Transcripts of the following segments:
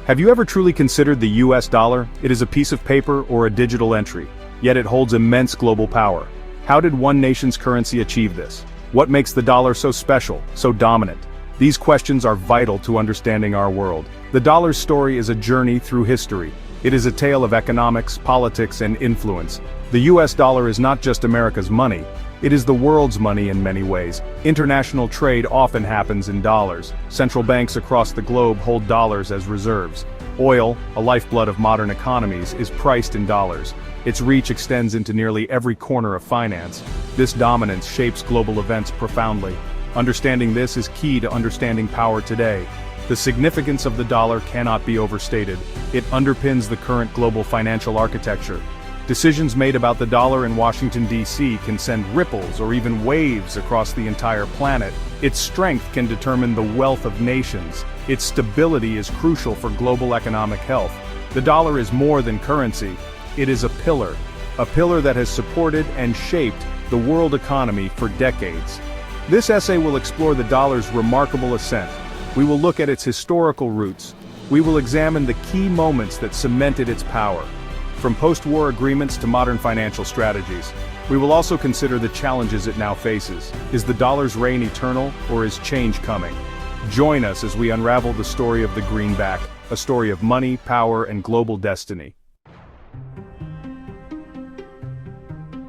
Have you ever truly considered the US dollar? It is a piece of paper or a digital entry, yet it holds immense global power. How did one nation's currency achieve this? What makes the dollar so special, so dominant? These questions are vital to understanding our world. The dollar's story is a journey through history. It is a tale of economics, politics, and influence. The US dollar is not just America's money, it is the world's money in many ways. International trade often happens in dollars. Central banks across the globe hold dollars as reserves. Oil, a lifeblood of modern economies, is priced in dollars. Its reach extends into nearly every corner of finance. This dominance shapes global events profoundly. Understanding this is key to understanding power today. The significance of the dollar cannot be overstated. It underpins the current global financial architecture. Decisions made about the dollar in Washington, D.C. can send ripples or even waves across the entire planet. Its strength can determine the wealth of nations. Its stability is crucial for global economic health. The dollar is more than currency. It is a pillar that has supported and shaped the world economy for decades. This essay will explore the dollar's remarkable ascent. We will look at its historical roots. We will examine the key moments that cemented its power. From post-war agreements to modern financial strategies. We will also consider the challenges it now faces. Is the dollar's reign eternal, or is change coming? Join us as we unravel the story of the greenback, a story of money, power, and global destiny.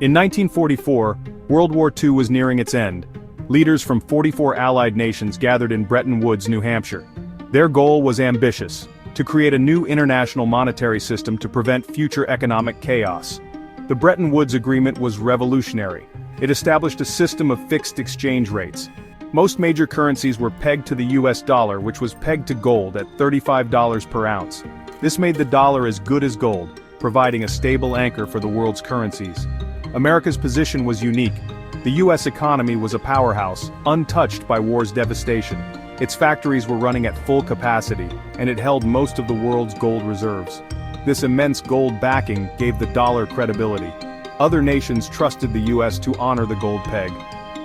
In 1944, World War II was nearing its end. Leaders from 44 Allied nations gathered in Bretton Woods, New Hampshire. Their goal was ambitious: to create a new international monetary system to prevent future economic chaos. The Bretton Woods Agreement was revolutionary. It established a system of fixed exchange rates. Most major currencies were pegged to the US dollar, which was pegged to gold at $35 per ounce. This made the dollar as good as gold, providing a stable anchor for the world's currencies. America's position was unique. The US economy was a powerhouse, untouched by war's devastation. Its factories were running at full capacity, and it held most of the world's gold reserves. This immense gold backing gave the dollar credibility. Other nations trusted the US to honor the gold peg.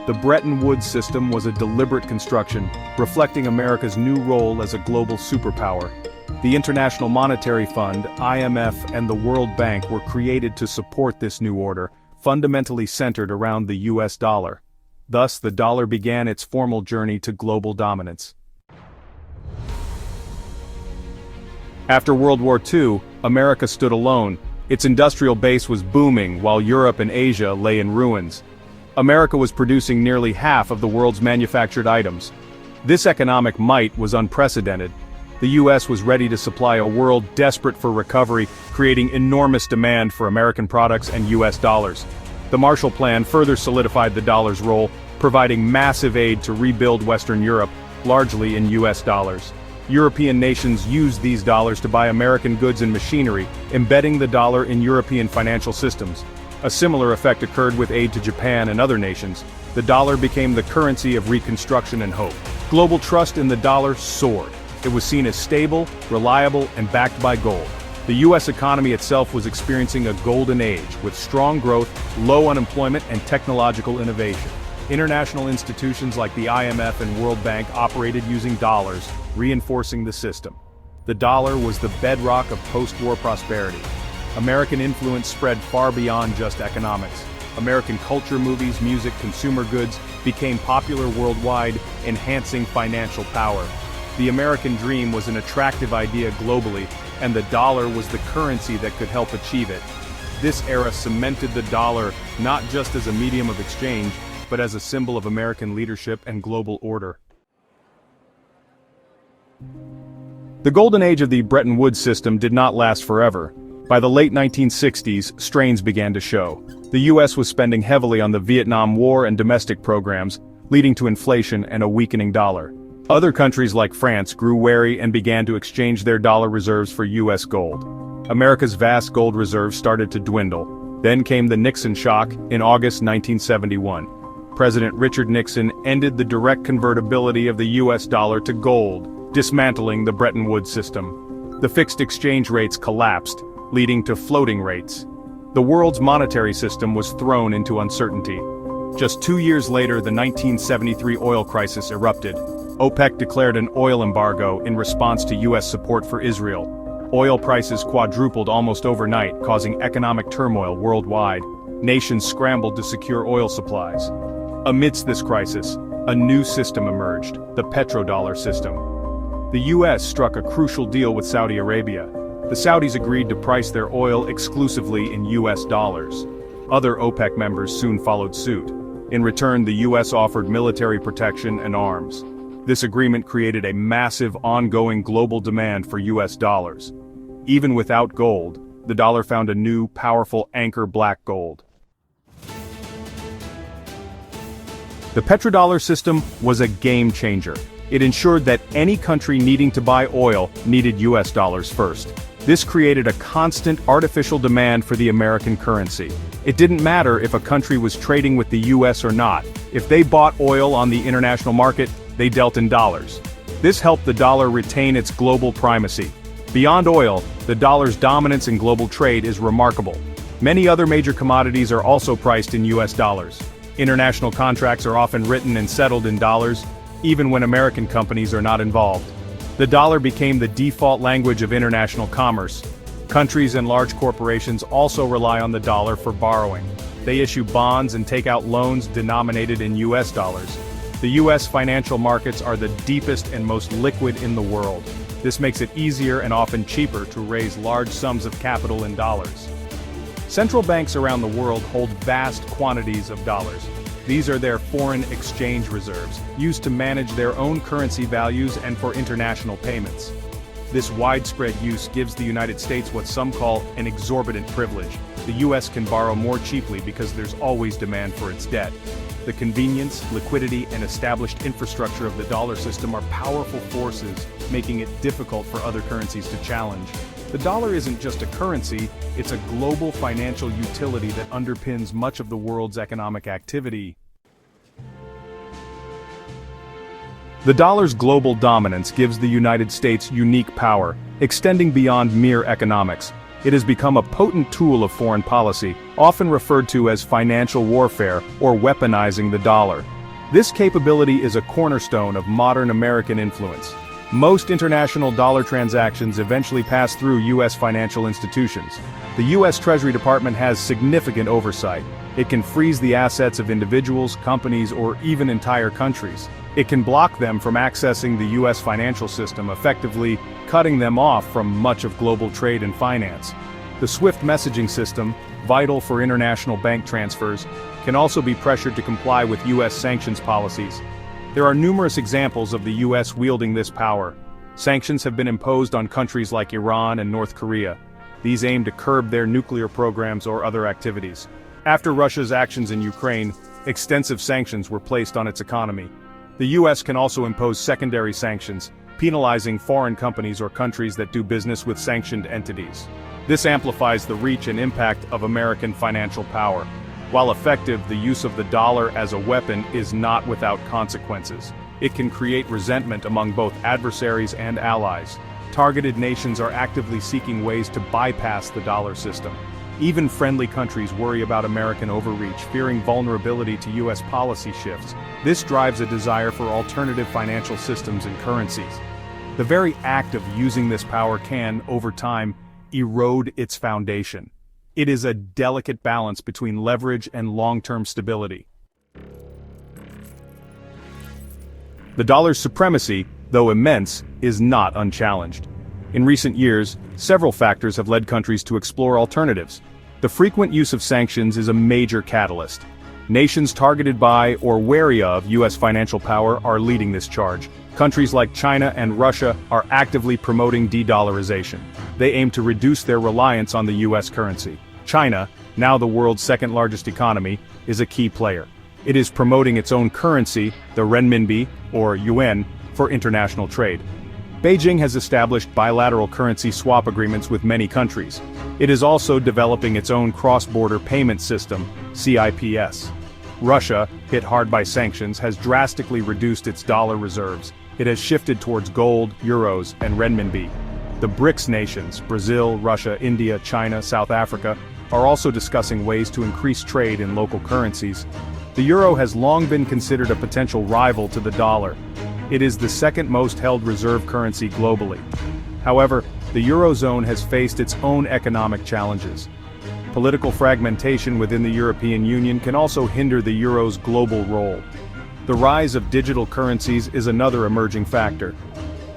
The Bretton Woods system was a deliberate construction, reflecting America's new role as a global superpower. The International Monetary Fund, IMF, and the World Bank were created to support this new order, fundamentally centered around the US dollar. Thus, the dollar began its formal journey to global dominance. After World War II, America stood alone. Its industrial base was booming while Europe and Asia lay in ruins. America was producing nearly half of the world's manufactured items. This economic might was unprecedented. The US was ready to supply a world desperate for recovery, creating enormous demand for American products and US dollars. The Marshall Plan further solidified the dollar's role, providing massive aid to rebuild Western Europe, largely in US dollars. European nations used these dollars to buy American goods and machinery, embedding the dollar in European financial systems. A similar effect occurred with aid to Japan and other nations. The dollar became the currency of reconstruction and hope. Global trust in the dollar soared. It was seen as stable, reliable, and backed by gold. The US economy itself was experiencing a golden age, with strong growth, low unemployment, and technological innovation. International institutions like the IMF and World Bank operated using dollars, reinforcing the system. The dollar was the bedrock of post-war prosperity. American influence spread far beyond just economics. American culture, movies, music, consumer goods became popular worldwide, enhancing financial power. The American dream was an attractive idea globally, and the dollar was the currency that could help achieve it. This era cemented the dollar not just as a medium of exchange, but as a symbol of American leadership and global order. The golden age of the Bretton Woods system did not last forever. By the late 1960s, strains began to show. The US was spending heavily on the Vietnam War and domestic programs, leading to inflation and a weakening dollar. Other countries like France grew wary and began to exchange their dollar reserves for US gold. America's vast gold reserves started to dwindle. Then came the Nixon shock in August 1971. President Richard Nixon ended the direct convertibility of the US dollar to gold, dismantling the Bretton Woods system. The fixed exchange rates collapsed, leading to floating rates. The world's monetary system was thrown into uncertainty. Just 2 years later, the 1973 oil crisis erupted. OPEC declared an oil embargo in response to U.S. support for Israel. Oil prices quadrupled almost overnight, causing economic turmoil worldwide. Nations scrambled to secure oil supplies. Amidst this crisis, a new system emerged, the petrodollar system. The U.S. struck a crucial deal with Saudi Arabia. The Saudis agreed to price their oil exclusively in U.S. dollars. Other OPEC members soon followed suit. In return, the U.S. offered military protection and arms. This agreement created a massive ongoing global demand for U.S. dollars. Even without gold, the dollar found a new, powerful anchor: black gold. The petrodollar system was a game changer. It ensured that any country needing to buy oil needed U.S. dollars first. This created a constant artificial demand for the American currency. It didn't matter if a country was trading with the U.S. or not. If they bought oil on the international market, they dealt in dollars. This helped the dollar retain its global primacy. Beyond oil, the dollar's dominance in global trade is remarkable. Many other major commodities are also priced in U.S. dollars. International contracts are often written and settled in dollars, even when American companies are not involved. The dollar became the default language of international commerce. Countries and large corporations also rely on the dollar for borrowing. They issue bonds and take out loans denominated in U.S. dollars. The U.S. financial markets are the deepest and most liquid in the world. This makes it easier and often cheaper to raise large sums of capital in dollars. Central banks around the world hold vast quantities of dollars. These are their foreign exchange reserves, used to manage their own currency values and for international payments. This widespread use gives the United States what some call an exorbitant privilege. The U.S. can borrow more cheaply because there's always demand for its debt. The convenience, liquidity, and established infrastructure of the dollar system are powerful forces, making it difficult for other currencies to challenge. The dollar isn't just a currency, it's a global financial utility that underpins much of the world's economic activity. The dollar's global dominance gives the United States unique power, extending beyond mere economics. It has become a potent tool of foreign policy, often referred to as financial warfare or weaponizing the dollar. This capability is a cornerstone of modern American influence. Most international dollar transactions eventually pass through U.S. financial institutions. The U.S. Treasury Department has significant oversight. It can freeze the assets of individuals, companies, or even entire countries. It can block them from accessing the U.S. financial system, effectively cutting them off from much of global trade and finance. The SWIFT messaging system, vital for international bank transfers, can also be pressured to comply with U.S. sanctions policies. There are numerous examples of the U.S. wielding this power. Sanctions have been imposed on countries like Iran and North Korea. These aim to curb their nuclear programs or other activities. After Russia's actions in Ukraine, extensive sanctions were placed on its economy. The U.S. can also impose secondary sanctions, penalizing foreign companies or countries that do business with sanctioned entities. This amplifies the reach and impact of American financial power. While effective, the use of the dollar as a weapon is not without consequences. It can create resentment among both adversaries and allies. Targeted nations are actively seeking ways to bypass the dollar system. Even friendly countries worry about American overreach, fearing vulnerability to U.S. policy shifts. This drives a desire for alternative financial systems and currencies. The very act of using this power can, over time, erode its foundation. It is a delicate balance between leverage and long-term stability. The dollar's supremacy, though immense, is not unchallenged. In recent years, several factors have led countries to explore alternatives. The frequent use of sanctions is a major catalyst. Nations targeted by or wary of U.S. financial power are leading this charge. Countries like China and Russia are actively promoting de-dollarization. They aim to reduce their reliance on the U.S. currency. China, now the world's second-largest economy, is a key player. It is promoting its own currency, the renminbi, or yuan, for international trade. Beijing has established bilateral currency swap agreements with many countries. It is also developing its own cross-border payment system, CIPS. Russia, hit hard by sanctions, has drastically reduced its dollar reserves. It has shifted towards gold, euros, and renminbi. The BRICS nations, Brazil, Russia, India, China, South Africa, are also discussing ways to increase trade in local currencies. The euro has long been considered a potential rival to the dollar. It is the second most held reserve currency globally. However, the Eurozone has faced its own economic challenges. Political fragmentation within the European Union can also hinder the euro's global role. The rise of digital currencies is another emerging factor.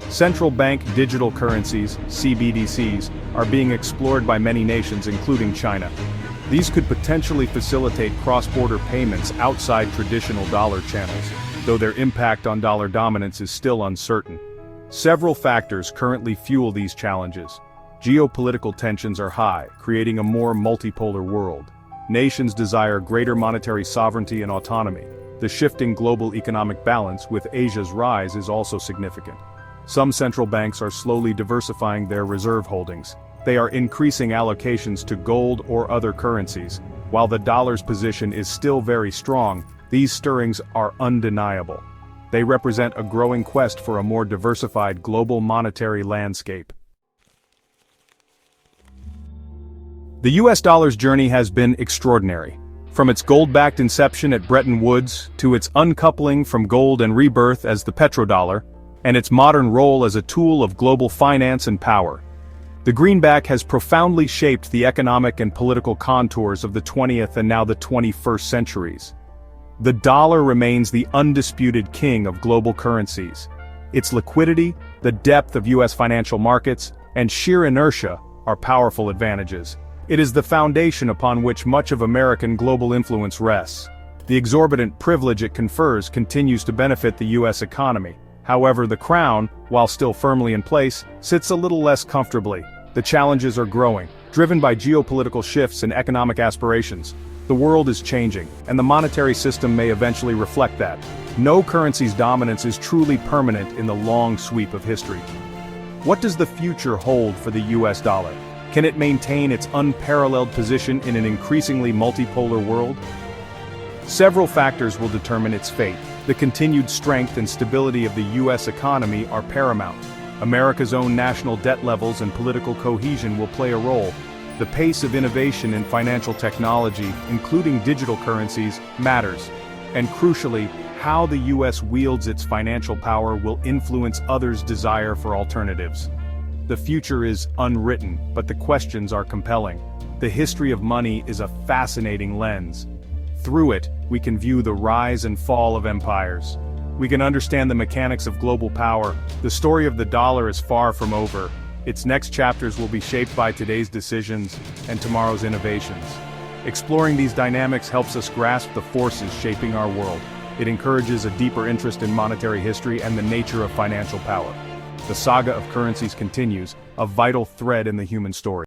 Central bank digital currencies, CBDCs, are being explored by many nations including China. These could potentially facilitate cross-border payments outside traditional dollar channels, though their impact on dollar dominance is still uncertain. Several factors currently fuel these challenges. Geopolitical tensions are high, creating a more multipolar world. Nations desire greater monetary sovereignty and autonomy. The shifting global economic balance with Asia's rise is also significant. Some central banks are slowly diversifying their reserve holdings. They are increasing allocations to gold or other currencies. While the dollar's position is still very strong, these stirrings are undeniable. They represent a growing quest for a more diversified global monetary landscape. The US dollar's journey has been extraordinary. From its gold-backed inception at Bretton Woods, to its uncoupling from gold and rebirth as the petrodollar, and its modern role as a tool of global finance and power. The greenback has profoundly shaped the economic and political contours of the 20th and now the 21st centuries. The dollar remains the undisputed king of global currencies. Its liquidity, the depth of US financial markets, and sheer inertia are powerful advantages. It is the foundation upon which much of American global influence rests. The exorbitant privilege it confers continues to benefit the US economy. However, the crown, while still firmly in place, sits a little less comfortably. The challenges are growing, driven by geopolitical shifts and economic aspirations. The world is changing, and the monetary system may eventually reflect that. No currency's dominance is truly permanent in the long sweep of history. What does the future hold for the US dollar? Can it maintain its unparalleled position in an increasingly multipolar world? Several factors will determine its fate. The continued strength and stability of the US economy are paramount. America's own national debt levels and political cohesion will play a role. The pace of innovation in financial technology, including digital currencies, matters. And crucially, how the US wields its financial power will influence others' desire for alternatives. The future is unwritten, but the questions are compelling. The history of money is a fascinating lens. Through it, we can view the rise and fall of empires. We can understand the mechanics of global power. The story of the dollar is far from over. Its next chapters will be shaped by today's decisions and tomorrow's innovations. Exploring these dynamics helps us grasp the forces shaping our world. It encourages a deeper interest in monetary history and the nature of financial power. The saga of currencies continues, a vital thread in the human story.